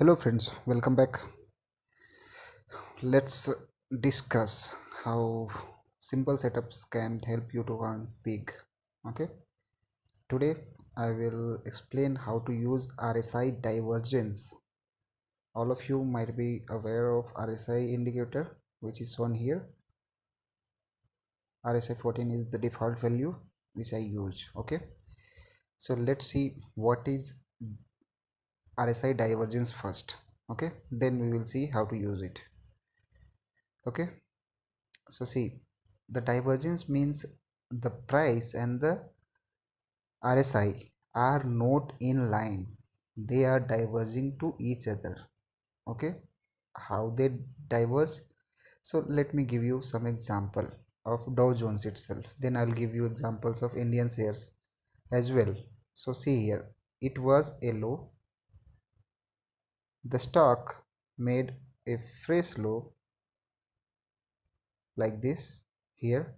Hello friends, welcome back. Let's discuss how simple setups can help you to earn big. Okay, today I will explain how to use RSI divergence. All of you might be aware of RSI indicator, which is shown here. RSI 14 is the default value which I use. Okay, so let's see what is RSI divergence first. Okay, then we will see how to use it. Okay, so see, the divergence means the price and the RSI are not in line. They are diverging to each other. Okay, how they diverge? So let me give you some example of Dow Jones itself. Then I'll give you examples of Indian shares as well. So see here, it was a low. The stock made a fresh low like this here,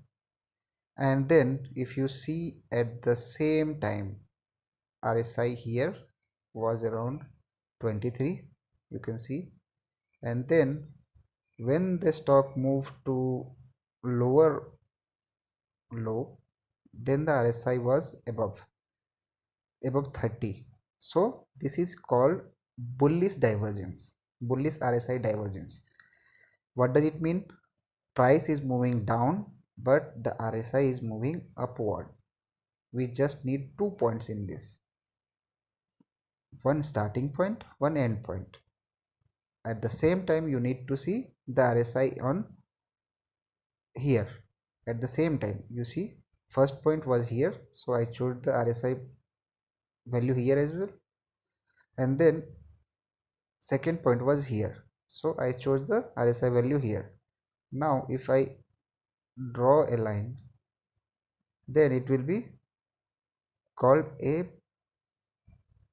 and then if you see at the same time RSI here was around 23, you can see, and then when the stock moved to lower low, then the RSI was above 30. So this is called bullish divergence, bullish RSI divergence. What does it mean? Price is moving down, but the RSI is moving upward. We just need 2 points in this, one starting point, one end point. At the same time, you need to see the RSI on here. At the same time, you see first point was here, so I chose the RSI value here as well, and then second point was here, so I chose the RSI value here. Now if I draw a line, then it will be called a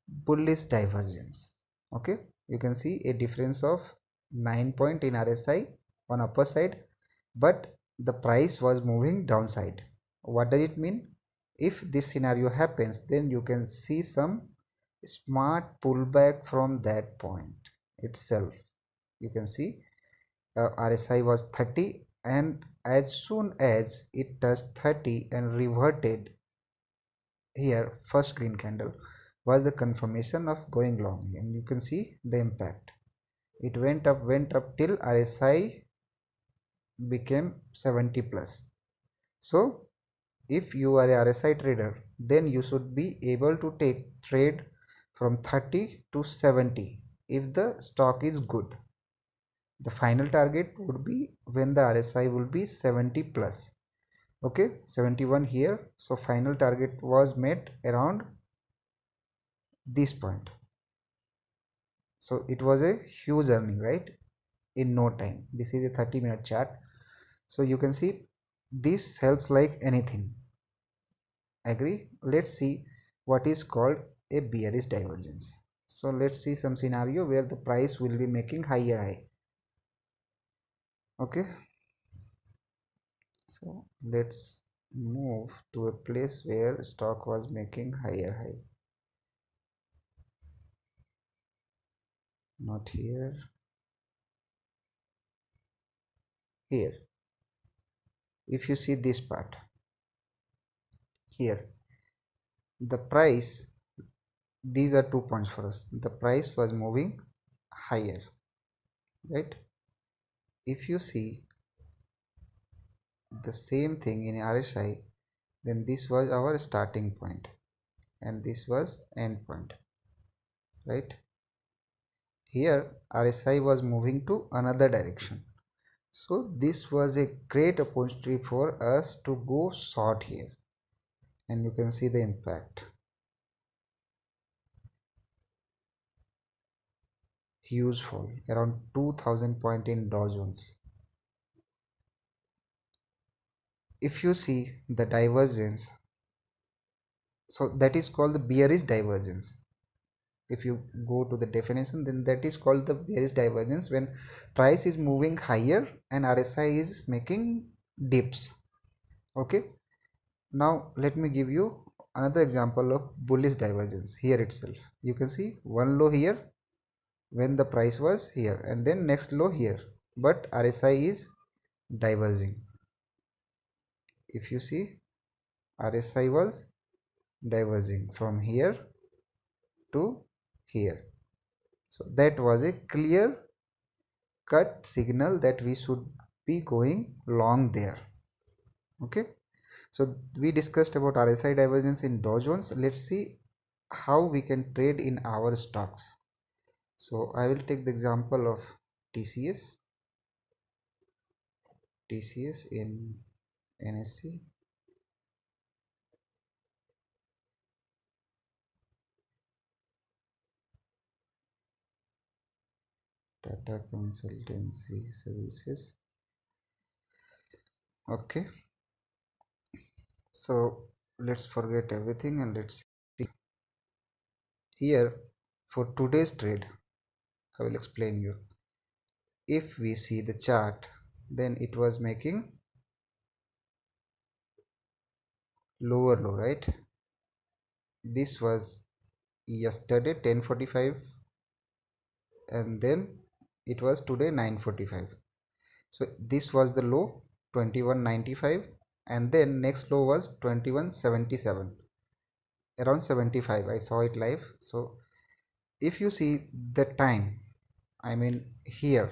bullish divergence. Okay, you can see a difference of 9 point in RSI on upper side, but the price was moving downside. What does it mean? If this scenario happens, then you can see some smart pullback from that point itself. You can see RSI was 30, and as soon as it touched 30 and reverted here, first green candle was the confirmation of going long, and you can see the impact. It went up till RSI became 70 plus. So if you are a RSI trader, then you should be able to take trade from 30 to 70 if the stock is good. The final target would be when the RSI will be 70 plus. Okay, 71 here. So final target was met around this point. So it was a huge earning, right? In no time. This is a 30-minute chart. So you can see this helps like anything. Agree? Let's see what is called a bearish divergence. So let's see some scenario where the price will be making higher high. Okay, so let's move to a place where stock was making higher high. Not here, here. If you see this part here, the price, these are 2 points for us. The price was moving higher, right? If you see the same thing in RSI, then this was our starting point and this was end point, right? Here RSI was moving to another direction, so this was a great opportunity for us to go short here, and you can see the impact. Huge fall, around 2000 point in Dow Jones. If you see the divergence, so that is called the bearish divergence. If you go to the definition, then that is called the bearish divergence, when price is moving higher and RSI is making dips. Okay, now let me give you another example of bullish divergence here itself. You can see one low here when the price was here, and then next low here, but RSI is diverging. If you see, RSI was diverging from here to here. So that was a clear cut signal that we should be going long there. Okay, so we discussed about RSI divergence in Dow Jones. Let's see how we can trade in our stocks. So I will take the example of TCS, TCS in NSE. Tata Consultancy Services. Okay, so let's forget everything and let's see here for today's trade. I will explain you. If we see the chart, then it was making lower low, right? This was yesterday 10:45, and then it was today 9:45. So this was the low 21.95, and then next low was 21.77, around 75. I saw it live. So if you see the time, I mean here,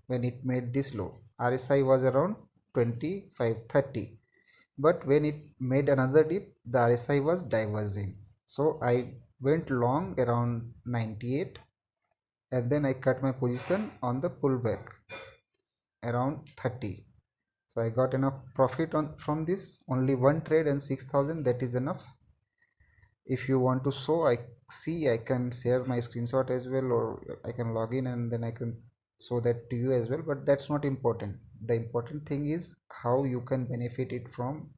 when it made this low, RSI was around 25.30, but when it made another dip, the RSI was diverging. So I went long around 98, and then I cut my position on the pullback around 30. So I got enough profit on from this, only one trade and 6,000, that is enough. If you want to show, I can share my screenshot as well, or I can log in and then I can show that to you as well, but that's not important. The important thing is how you can benefit it from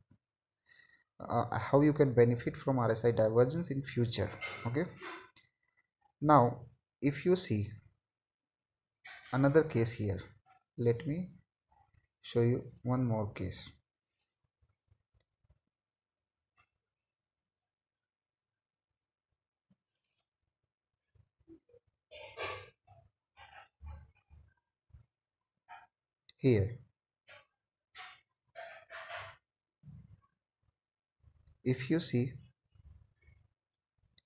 how you can benefit from RSI divergence in future. Okay, now if you see another case here, let me show you one more case. Here, if you see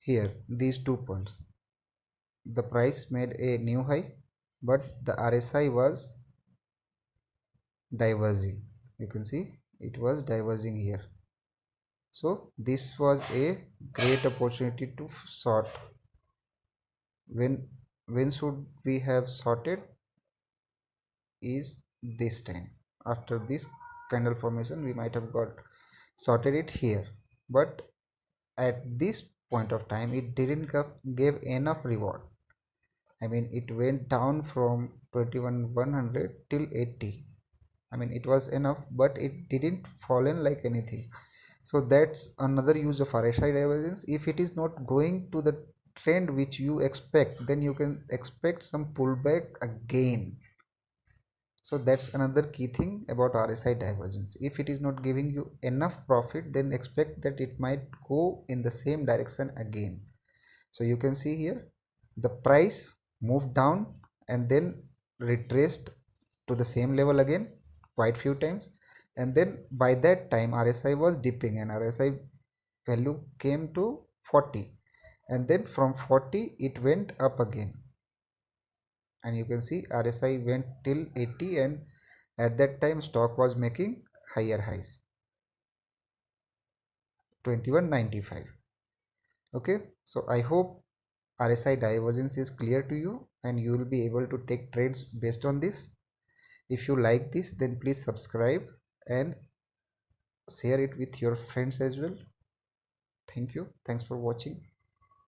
here, these 2 points, the price made a new high, but the RSI was diverging. You can see it was diverging here. So this was a great opportunity to sort. When should we have sorted? Is this time. After this candle formation, we might have got sorted it here, but at this point of time it didn't give enough reward. I mean, it went down from 21,100 till 80. I mean, it was enough, but it didn't fallen like anything. So that's another use of RSI divergence. If it is not going to the trend which you expect, then you can expect some pullback again. So that's another key thing about RSI divergence. If it is not giving you enough profit, then expect that it might go in the same direction again. So you can see here the price moved down and then retraced to the same level again quite few times, and then by that time RSI was dipping and RSI value came to 40, and then from 40 it went up again, and you can see RSI went till 80, and at that time stock was making higher highs 21.95. Okay, so I hope RSI divergence is clear to you and you will be able to take trades based on this. If you like this, then please subscribe and share it with your friends as well. Thank you. Thanks for watching.